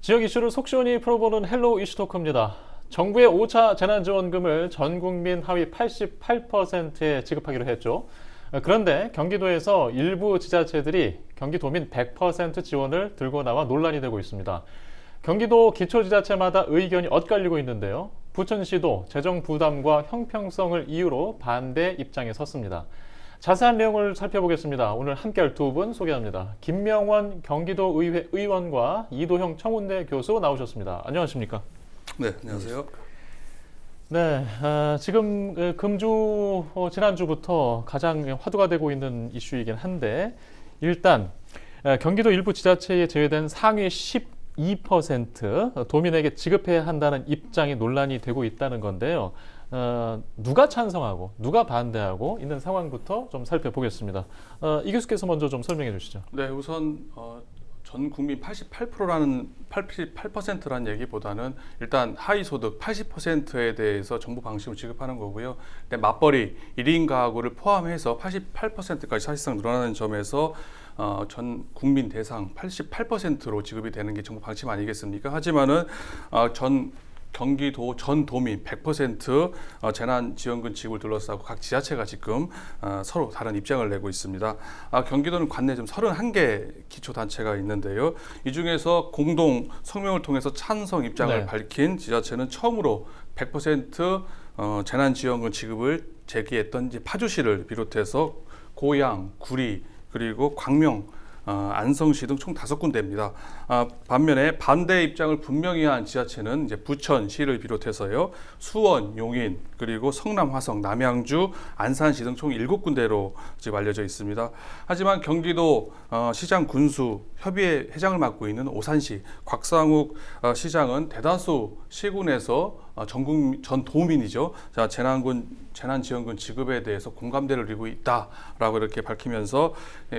지역 이슈를 속 시원히 풀어보는 헬로우 이슈토크입니다. 정부의 5차 재난지원금을 전 국민 하위 88%에 지급하기로 했죠. 그런데 경기도에서 일부 지자체들이 경기도민 100% 지원을 들고 나와 논란이 되고 있습니다. 경기도 기초지자체마다 의견이 엇갈리고 있는데요. 부천시도 재정 부담과 형평성을 이유로 반대 입장에 섰습니다. 자세한 내용을 살펴보겠습니다. 오늘 함께할 두 분 소개합니다. 김명원 경기도의회 의원과 이도형 청운대 교수 나오셨습니다. 안녕하십니까? 네, 안녕하세요. 네, 지금 금주 지난주부터 가장 화두가 되고 있는 이슈이긴 한데 일단 경기도 일부 지자체에 제외된 상위 12% 도민에게 지급해야 한다는 입장이 논란이 되고 있다는 건데요. 누가 찬성하고 누가 반대하고 있는 상황부터 좀 살펴보겠습니다. 이 교수께서 먼저 좀 설명해 주시죠. 네, 우선 전 국민 88%라는 얘기보다는 일단 하위 소득 80%에 대해서 정부 방식으로 지급하는 거고요. 근데 맞벌이 1인 가구를 포함해서 88%까지 사실상 늘어나는 점에서 전 국민 대상 88%로 지급이 되는 게 정부 방침 아니겠습니까? 하지만은 경기도 전 도민 100% 재난지원금 지급을 둘러싸고 각 지자체가 지금 서로 다른 입장을 내고 있습니다. 경기도는 관내 좀 31개 기초단체가 있는데요. 이 중에서 공동 성명을 통해서 찬성 입장을 밝힌 지자체는 처음으로 100% 재난지원금 지급을 제기했던 이제 파주시를 비롯해서 고양, 구리, 그리고 광명, 안성시 등 총 5군데입니다. 반면에 반대 입장을 분명히 한 지자체는 이제 부천시를 비롯해서요, 수원, 용인, 그리고 성남, 화성, 남양주, 안산시 등 총 7군데로 지금 알려져 있습니다. 하지만 경기도 시장 군수 협의회 회장을 맡고 있는 오산시 곽상욱 시장은 대다수 시군에서 전 도민이죠. 재난지원금 지급에 대해서 공감대를 이루고 있다라고 이렇게 밝히면서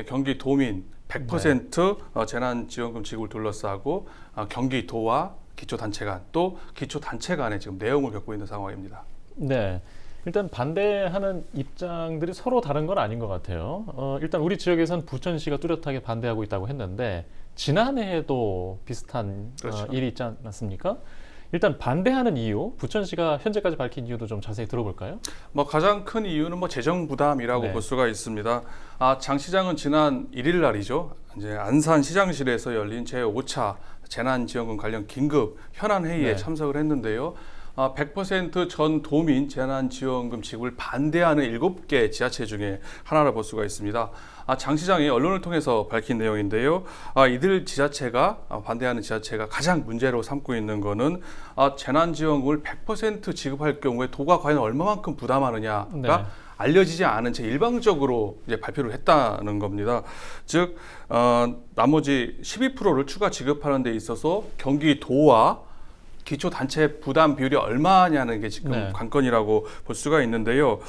경기 도민 100% 재난지원금 지급을 둘러싸고 경기도와 기초단체 간 또 기초단체 간에 지금 내용을 겪고 있는 상황입니다. 네. 일단 반대하는 입장들이 서로 다른 건 아닌 것 같아요. 일단 우리 지역에서는 부천시가 뚜렷하게 반대하고 있다고 했는데 지난해에도 비슷한 그렇죠. 일이 있지 않았습니까? 일단 반대하는 이유, 부천시가 현재까지 밝힌 이유도 좀 자세히 들어볼까요? 가장 큰 이유는 재정 부담이라고 볼 수가 있습니다. 장 시장은 지난 1일 날이죠. 이제 안산 시장실에서 열린 제5차 재난지원금 관련 긴급 현안 회의에 참석을 했는데요. 100% 전 도민 재난지원금 지급을 반대하는 7개 지자체 중에 하나를 볼 수가 있습니다. 장 시장이 언론을 통해서 밝힌 내용인데요. 이들 반대하는 지자체가 가장 문제로 삼고 있는 것은 재난지원금을 100% 지급할 경우에 도가 과연 얼마만큼 부담하느냐가 알려지지 않은 채 일방적으로 이제 발표를 했다는 겁니다. 즉 나머지 12%를 추가 지급하는 데 있어서 경기도와 기초단체 부담 비율이 얼마냐는 게 지금 관건이라고 볼 수가 있는데요.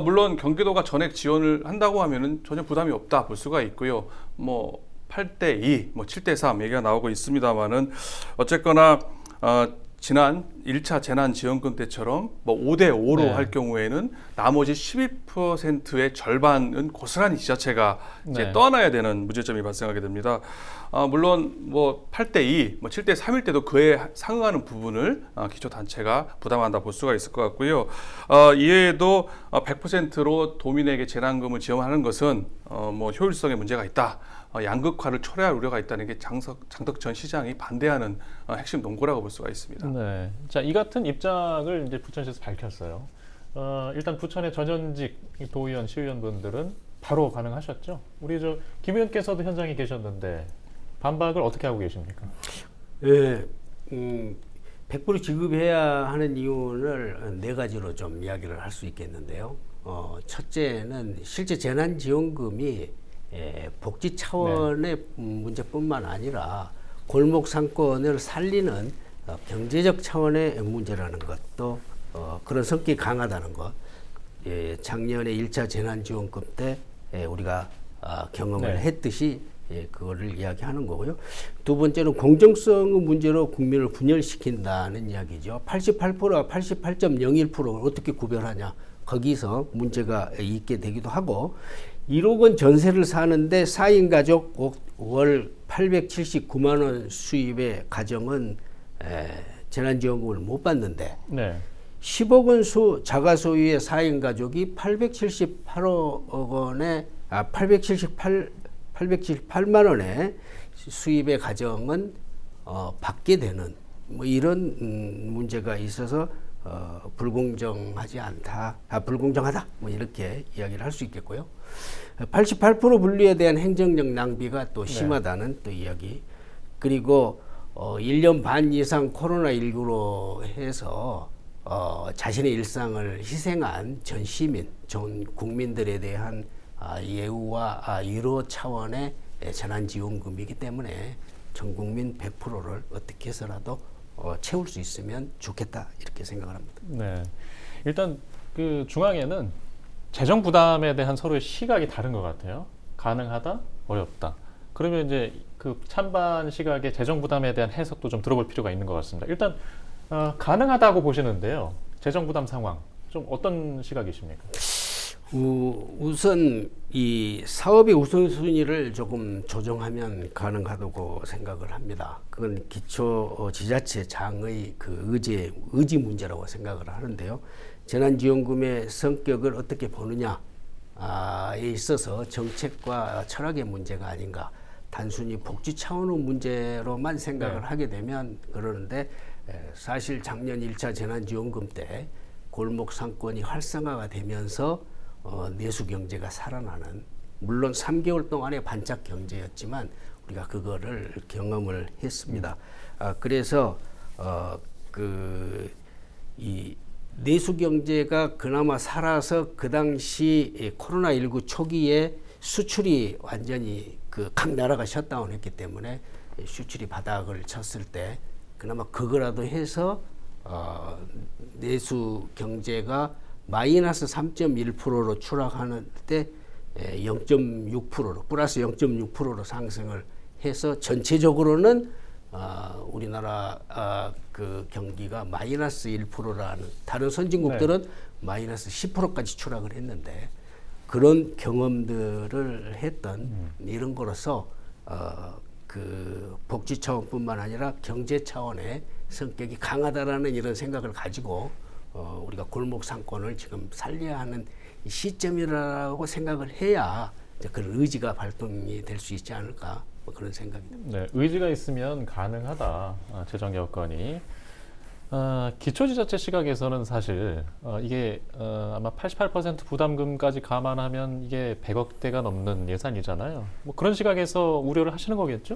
물론 경기도가 전액 지원을 한다고 하면은 전혀 부담이 없다 볼 수가 있고요. 8대2, 7대3 얘기가 나오고 있습니다만은 어쨌거나 지난 1차 재난지원금 때처럼 5대5로 할 경우에는 나머지 12%의 절반은 고스란히 지자체가 이제 떠안아야 되는 문제점이 발생하게 됩니다. 물론 8대2, 7대3일 때도 그에 상응하는 부분을 기초단체가 부담한다 볼 수가 있을 것 같고요. 이외에도 100%로 도민에게 재난금을 지원하는 것은 효율성에 문제가 있다. 양극화를 초래할 우려가 있다는 게 장덕 전 시장이 반대하는 핵심 논거라고 볼 수가 있습니다. 네, 자, 이 같은 입장을 이제 부천시에서 밝혔어요. 일단 부천의 전현직 도의원, 시의원분들은 바로 반응하셨죠. 우리 김 의원께서도 현장에 계셨는데 반박을 어떻게 하고 계십니까? 네, 100% 지급해야 하는 이유를 4가지로 좀 이야기를 할 수 있겠는데요. 첫째는 실제 재난지원금이 복지 차원의 문제뿐만 아니라 골목 상권을 살리는 경제적 차원의 문제라는 것도 그런 성격이 강하다는 것. 작년에 1차 재난지원금 때 우리가 경험을 했듯이 그거를 이야기하는 거고요. 두 번째는 공정성 문제로 국민을 분열시킨다는 이야기죠. 88%와 88.01%를 어떻게 구별하냐. 거기서 문제가 있게 되기도 하고 1억 원 전세를 사는데 4인 가족 월 879만 원 수입의 가정은 재난지원금을 못 받는데 네. 10억 원 자가 소유의 4인 가족이 878만 원의 수입의 가정은 받게 되는 뭐 이런 문제가 있어서 불공정하다 뭐 이렇게 이야기를 할 수 있겠고요. 88% 분리에 대한 행정적 낭비가 또 심하다는 또 이야기. 그리고 1년 반 이상 코로나19로 해서 자신의 일상을 희생한 전 시민, 전 국민들에 대한 예우와 위로 차원의 재난지원금이기 때문에 전 국민 100%를 어떻게 해서라도 채울 수 있으면 좋겠다 이렇게 생각을 합니다. 네. 일단 그 중앙에는 재정 부담에 대한 서로의 시각이 다른 것 같아요. 가능하다, 어렵다. 그러면 이제 그 찬반 시각의 재정 부담에 대한 해석도 좀 들어볼 필요가 있는 것 같습니다. 일단 가능하다고 보시는데요. 재정 부담 상황 좀 어떤 시각이십니까? 우선 이 사업의 우선순위를 조금 조정하면 가능하다고 생각을 합니다. 그건 기초 지자체 장의 그 의지 문제라고 생각을 하는데요. 재난지원금의 성격을 어떻게 보느냐에 있어서 정책과 철학의 문제가 아닌가. 단순히 복지 차원의 문제로만 생각을 하게 되면 그러는데 사실 작년 1차 재난지원금 때 골목 상권이 활성화가 되면서 내수 경제가 살아나는, 물론 3개월 동안의 반짝 경제였지만 우리가 그거를 경험을 했습니다. 그래서 이 내수 경제가 그나마 살아서 그 당시 코로나19 초기에 수출이 완전히 각 나라가 셧다운했기 때문에 수출이 바닥을 쳤을 때 그나마 그거라도 해서 내수 경제가 마이너스 3.1%로 추락하는 때 0.6%로 플러스 0.6%로 상승을 해서 전체적으로는 우리나라 그 경기가 마이너스 1%라는, 다른 선진국들은 마이너스 10%까지 추락을 했는데 그런 경험들을 했던 이런 거로서 그 복지 차원뿐만 아니라 경제 차원의 성격이 강하다라는 이런 생각을 가지고 우리가 골목 상권을 지금 살려야 하는 시점이라고 생각을 해야 이제 그런 의지가 발동이 될 수 있지 않을까, 뭐 그런 생각이 듭니다. 네, 의지가 있으면 가능하다. 재정 여건이. 기초지자체 시각에서는 사실 이게 아마 88% 부담금까지 감안하면 이게 100억대가 넘는 예산이잖아요. 뭐 그런 시각에서 우려를 하시는 거겠죠?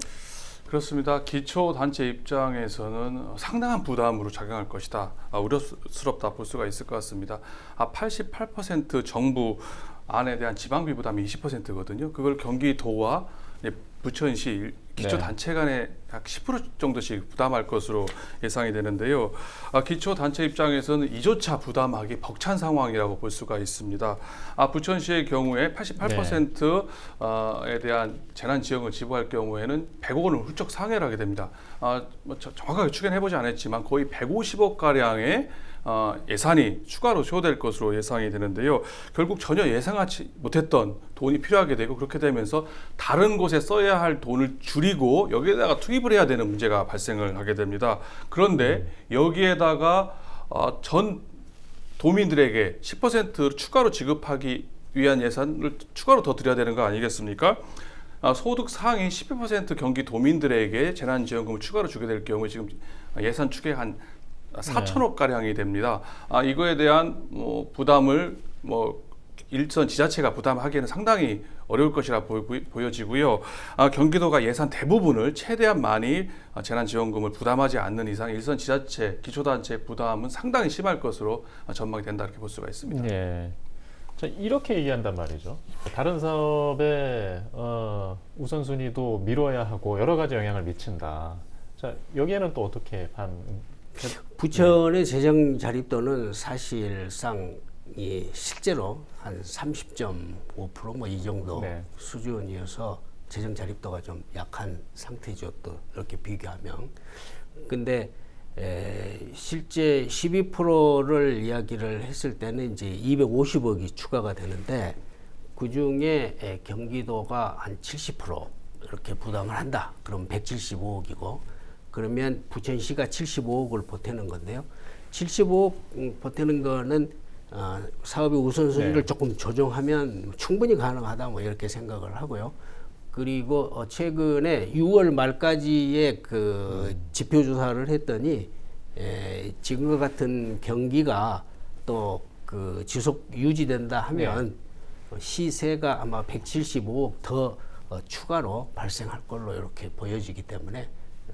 그렇습니다. 기초단체 입장에서는 상당한 부담으로 작용할 것이다. 우려스럽다 볼 수가 있을 것 같습니다. 88% 정부 안에 대한 지방비 부담이 20%거든요. 그걸 경기도와 부천시 기초단체 간에 약 10% 정도씩 부담할 것으로 예상이 되는데요. 기초단체 입장에서는 이조차 부담하기 벅찬 상황이라고 볼 수가 있습니다. 부천시의 경우에 88%에 대한 재난지원을 지불할 경우에는 100억 원을 훌쩍 상회를 하게 됩니다. 정확하게 추견해보지 않았지만 거의 150억가량의 예산이 추가로 소요될 것으로 예상이 되는데요. 결국 전혀 예상하지 못했던 돈이 필요하게 되고, 그렇게 되면서 다른 곳에 써야 할 돈을 줄이고 여기에다가 투입을 해야 되는 문제가 발생을 하게 됩니다. 그런데 여기에다가 전 도민들에게 10% 추가로 지급하기 위한 예산을 추가로 더 드려야 되는 거 아니겠습니까? 소득 상위 12% 경기 도민들에게 재난지원금을 추가로 주게 될 경우에 지금 예산 축에 한 4천억 가량이 됩니다. 이거에 대한 부담을 일선 지자체가 부담하기에는 상당히 어려울 것이라 보여지고요. 경기도가 예산 대부분을 최대한 많이 재난지원금을 부담하지 않는 이상 일선 지자체, 기초단체 부담은 상당히 심할 것으로 전망이 된다 이렇게 볼 수가 있습니다. 네. 자, 이렇게 얘기한단 말이죠. 다른 사업의 우선순위도 미뤄야 하고 여러 가지 영향을 미친다. 자, 여기에는 또 어떻게 부천의 재정 자립도는 사실상 실제로 한 30.5% 뭐 이 정도 수준이어서 재정 자립도가 좀 약한 상태죠. 또 이렇게 비교하면. 근데 실제 12%를 이야기를 했을 때는 이제 250억이 추가가 되는데 그 중에 경기도가 한 70% 이렇게 부담을 한다. 그럼 175억이고, 그러면 부천시가 75억을 보태는 건데요. 75억 보태는 거는 사업의 우선순위를 네. 조금 조정하면 충분히 가능하다, 뭐 이렇게 생각을 하고요. 그리고 최근에 6월 말까지의 그 지표 조사를 했더니 지금과 같은 경기가 또 그 지속 유지된다 하면 시세가 아마 175억 더 추가로 발생할 걸로 이렇게 보여지기 때문에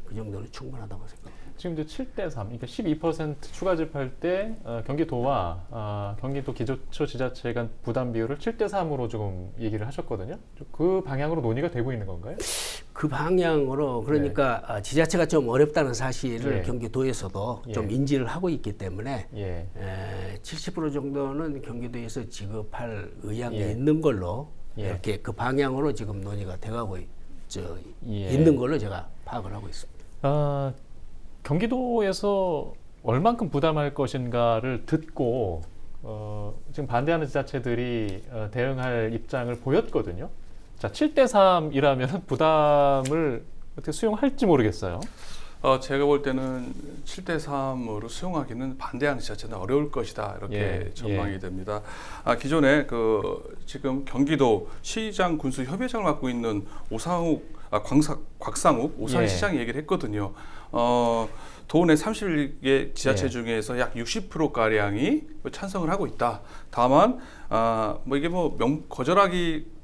그 정도는 충분하다고 생각합니다. 지금 이제 7대 3, 그러니까 12% 추가 집할 때 경기도와 경기도 기초지자체 간 부담 비율을 7대 3으로 조금 얘기를 하셨거든요. 그 방향으로 논의가 되고 있는 건가요? 그 방향으로 그러니까 지자체가 좀 어렵다는 사실을 예. 경기도에서도 좀 예. 인지를 하고 있기 때문에 예. 70% 정도는 경기도에서 지급할 의향이 예. 있는 걸로 예. 이렇게 그 방향으로 지금 논의가 돼가고 예. 있는 걸로 제가 파악을 하고 있습니다. 경기도에서 얼만큼 부담할 것인가를 듣고 지금 반대하는 지자체들이 대응할 입장을 보였거든요. 자, 7대 3이라면 부담을 어떻게 수용할지 모르겠어요. 제가 볼 때는 7대 3으로 수용하기는 반대하는 지자체는 어려울 것이다 이렇게 예, 전망이 예. 됩니다. 기존에 지금 경기도 시장 군수 협의장을 맡고 있는 곽상욱 오산시장이 얘기를 했거든요. 도내 31개 지자체 예. 중에서 약 60% 가량이 찬성을 하고 있다. 다만 이게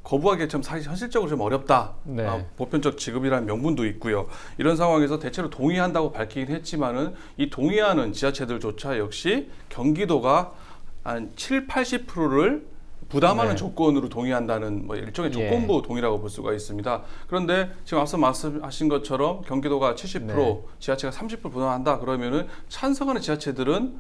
거부하기 좀 사실 현실적으로 좀 어렵다. 네. 보편적 지급이라는 명분도 있고요. 이런 상황에서 대체로 동의한다고 밝히긴 했지만은 이 동의하는 지자체들조차 역시 경기도가 한 80%를 부담하는 네. 조건으로 동의한다는 일종의 조건부 동의라고 볼 수가 있습니다. 그런데 지금 앞서 말씀하신 것처럼 경기도가 70%, 네. 지자체가 30% 부담한다 그러면은 찬성하는 지자체들은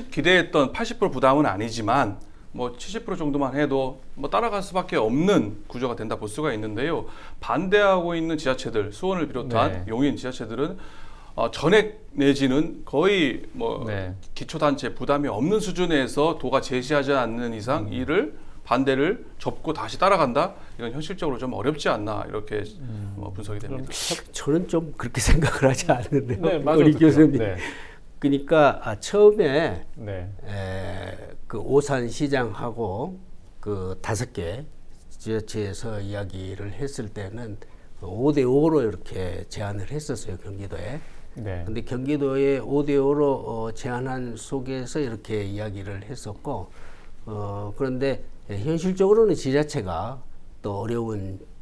기대했던 80% 부담은 아니지만 70% 정도만 해도 따라갈 수밖에 없는 구조가 된다 볼 수가 있는데요. 반대하고 있는 지자체들, 수원을 비롯한 네. 용인 지자체들은 전액 내지는 거의 네. 기초단체 부담이 없는 수준에서 도가 제시하지 않는 이상 이를 반대를 접고 다시 따라간다? 이건 현실적으로 좀 어렵지 않나 이렇게 분석이 됩니다. 저는 좀 그렇게 생각을 하지 않는데요. 네, 맞아요. 우리 교수님. 네. 그러니까 처음에 네. 그 오산시장하고 그 5개 지자체에서 이야기를 했을 때는 5대 5로 이렇게 제안을 했었어요, 경기도에. 네. 근데 경기도에 5대 5로 제안한 속에서 이렇게 이야기를 했었고, 그런데 현실적으로는 지자체가 또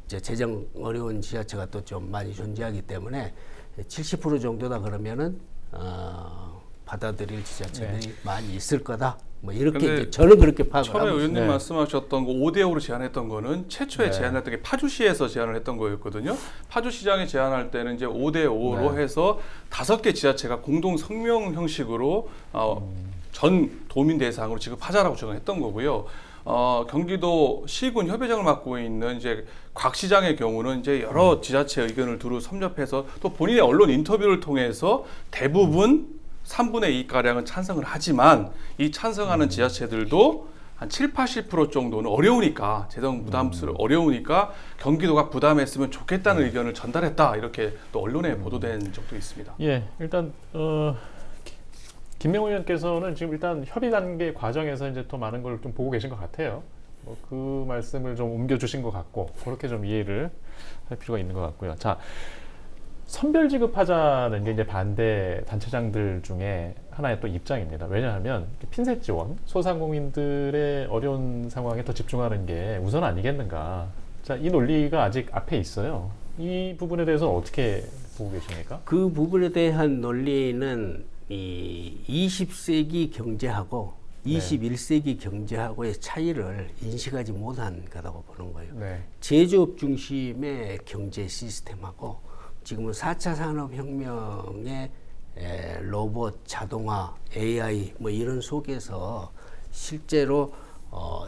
재정 어려운 지자체가 또 좀 많이 존재하기 때문에 70% 정도다 그러면은 받아들일 지자체들이 많이 있을 거다. 이렇게 이제 저는 그렇게 파악을 처음에 하고 의원님 네. 말씀하셨던 거 5대 5로 제안했던 거는 최초에 네. 제안했던 게 파주시에서 제안을 했던 거였거든요. 파주시장이 제안할 때는 이제 5대 5로 네. 해서 5개 지자체가 공동 성명 형식으로 전 도민 대상으로 지급하자라고 제안했던 거고요. 경기도 시군 협의장을 맡고 있는 이제 곽 시장의 경우는 이제 여러 지자체 의견을 두루 섭렵해서 또 본인의 언론 인터뷰를 통해서 대부분 3분의 2 가량은 찬성을 하지만 이 찬성하는 지자체들도 한 70~80% 정도는 어려우니까 재정 어려우니까 경기도가 부담했으면 좋겠다는 의견을 전달했다 이렇게 또 언론에 보도된 적도 있습니다. 예, 일단 김명호 의원께서는 지금 일단 협의 단계 과정에서 이제 더 많은 걸 좀 보고 계신 것 같아요. 그 말씀을 좀 옮겨주신 것 같고 그렇게 좀 이해를 할 필요가 있는 것 같고요. 자, 선별 지급하자는 게 이제 반대 단체장들 중에 하나의 또 입장입니다. 왜냐하면 핀셋 지원, 소상공인들의 어려운 상황에 더 집중하는 게 우선 아니겠는가. 자, 이 논리가 아직 앞에 있어요. 이 부분에 대해서 어떻게 보고 계십니까? 그 부분에 대한 논리는 이 20세기 경제하고 21세기 경제하고의 차이를 인식하지 못한 거라고 보는 거예요. 네. 제조업 중심의 경제 시스템하고 지금은 4차 산업혁명의 로봇, 자동화, AI 이런 속에서 실제로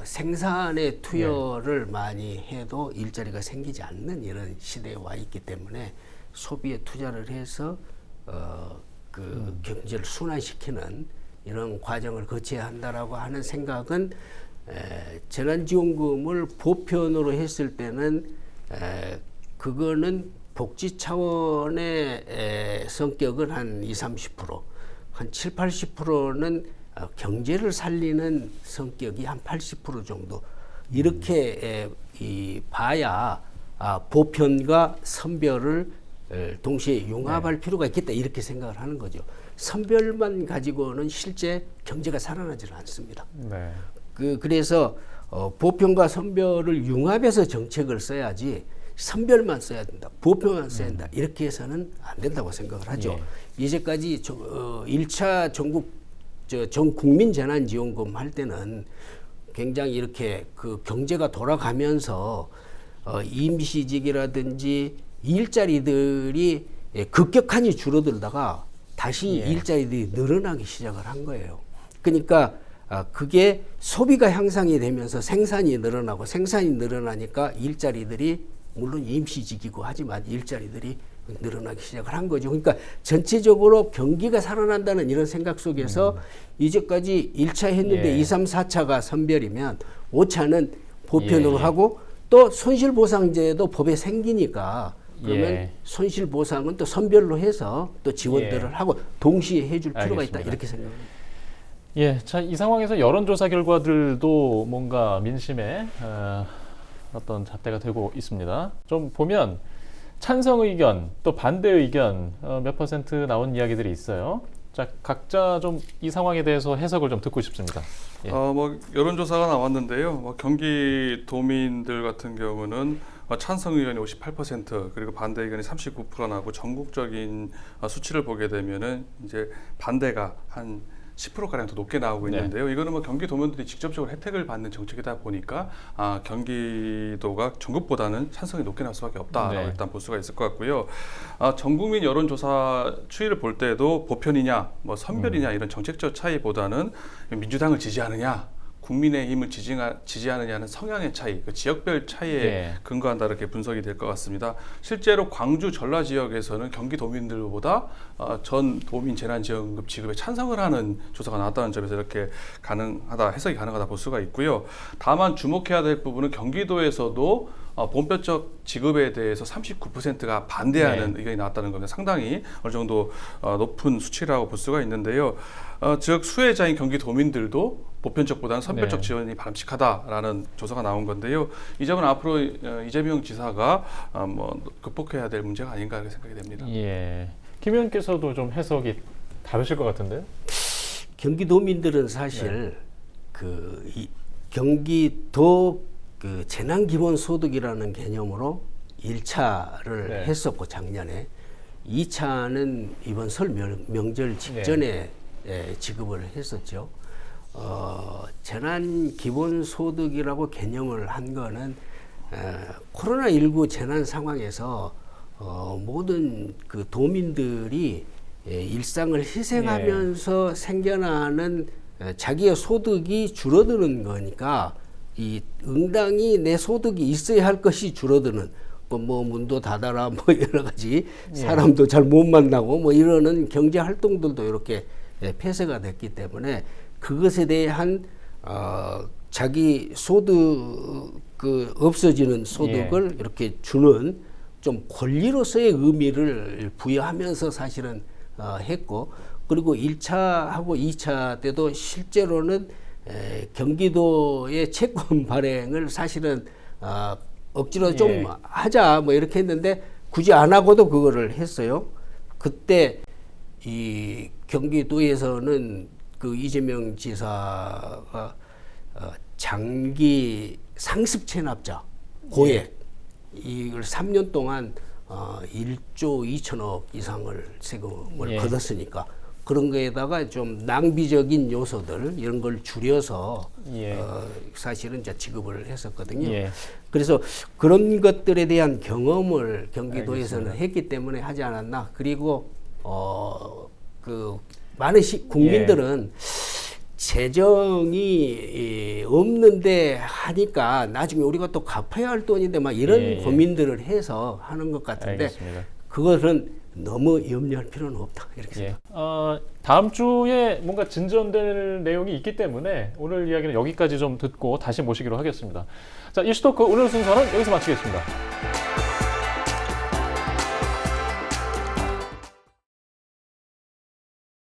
생산에 투여를 많이 해도 일자리가 생기지 않는 이런 시대에 와 있기 때문에 소비에 투자를 해서 경제를 순환시키는 이런 과정을 거쳐야 한다라고 하는 생각은 재난지원금을 보편으로 했을 때는 그거는 복지 차원의 성격은 한 20-30%, 한 70-80%는 경제를 살리는 성격이 한 80% 정도 이렇게 봐야 보편과 선별을 동시에 융합할 필요가 있겠다 이렇게 생각을 하는 거죠. 선별만 가지고는 실제 경제가 살아나지는 않습니다. 네. 그래서 보편과 선별을 융합해서 정책을 써야지 선별만 써야 된다, 보편만 써야 된다 이렇게 해서는 안 된다고 생각을 하죠. 예. 이제까지 1차 전 국민 재난지원금 할 때는 굉장히 이렇게 그 경제가 돌아가면서 임시직이라든지 일자리들이 급격하게 줄어들다가 다시 일자리들이 늘어나기 시작을 한 거예요. 그러니까 그게 소비가 향상이 되면서 생산이 늘어나고 생산이 늘어나니까 일자리들이 물론 임시직이고 하지만 일자리들이 늘어나기 시작을 한 거죠. 그러니까 전체적으로 경기가 살아난다는 이런 생각 속에서 이제까지 1차 했는데 2, 3, 4차가 선별이면 5차는 보편으로 하고 또 손실보상제도 법에 생기니까 그러면 손실보상은 또 선별로 해서 또 지원들을 하고 동시에 해줄 필요가 있다 이렇게 생각합니다. 예, 자, 이 상황에서 여론조사 결과들도 뭔가 민심에 어떤 잣대가 되고 있습니다. 좀 보면 찬성 의견 또 반대 의견 몇 퍼센트 나온 이야기들이 있어요. 자, 각자 좀 이 상황에 대해서 해석을 좀 듣고 싶습니다. 예. 여론조사가 나왔는데요. 경기도민들 같은 경우는 찬성 의견이 58% 그리고 반대 의견이 39% 나고 전국적인 수치를 보게 되면은 이제 반대가 한 10%가량 더 높게 나오고 있는데요. 이거는 경기도민들이 직접적으로 혜택을 받는 정책이다 보니까 경기도가 전국보다는 찬성이 높게 나올 수밖에 없다라고 일단 볼 수가 있을 것 같고요. 전국민 여론조사 추이를 볼 때도 보편이냐, 선별이냐 이런 정책적 차이보다는 민주당을 지지하느냐, 국민의힘을 지지하느냐는 성향의 차이, 그 지역별 차이에 근거한다 이렇게 분석이 될 것 같습니다. 실제로 광주 전라 지역에서는 경기도민들보다 전 도민 재난지원금 지급에 찬성을 하는 조사가 나왔다는 점에서 이렇게 해석이 가능하다 볼 수가 있고요. 다만 주목해야 될 부분은 경기도에서도 본표적 지급에 대해서 39%가 반대하는 의견이 나왔다는 겁니다. 상당히 어느 정도 높은 수치라고 볼 수가 있는데요. 즉 수혜자인 경기도민들도 보편적보다는 선별적 지원이 바람직하다라는 조사가 나온 건데요. 이 점은 앞으로 이재명 지사가 극복해야 될 문제가 아닌가 이렇게 생각이 됩니다. 예, 김 의원께서도 좀 해석이 다르실 것 같은데요. 경기도민들은 사실 경기도 재난기본소득이라는 개념으로 1차를 했었고 작년에 2차는 이번 설 명절 직전에 지급을 했었죠. 재난기본소득이라고 개념을 한 거는 코로나19 재난 상황에서 모든 그 도민들이 일상을 희생하면서 생겨나는 자기의 소득이 줄어드는 거니까 이 응당이 내 소득이 있어야 할 것이 줄어드는 문도 닫아라 여러 가지 사람도 잘 못 만나고 이러는 경제 활동들도 이렇게 폐쇄가 됐기 때문에 그것에 대한 자기 소득 없어지는 소득을 이렇게 주는 좀 권리로서의 의미를 부여하면서 사실은 했고 그리고 1차하고 2차 때도 실제로는 경기도의 채권 발행을 사실은 억지로 좀 하자 이렇게 했는데 굳이 안 하고도 그거를 했어요. 그때 이 경기도에서는 그 이재명 지사가 장기 상습 체납자 고액 이걸 3년 동안 1조 2천억 이상을 세금을 걷었으니까 그런 거에다가 좀 낭비적인 요소들 이런 걸 줄여서 사실은 이제 지급을 했었거든요. 그래서 그런 것들에 대한 경험을 경기도에서는 했기 때문에 하지 않았나. 그리고 많은 국민들은 재정이 없는데 하니까 나중에 우리가 또 갚아야 할 돈인데 이런 고민들을 해서 하는 것 같은데 그것은 너무 염려할 필요는 없다 이렇게 생각합니다. 다음 주에 뭔가 진전될 내용이 있기 때문에 오늘 이야기는 여기까지 좀 듣고 다시 모시기로 하겠습니다. 자, 이슈토크 오늘 순서는 여기서 마치겠습니다.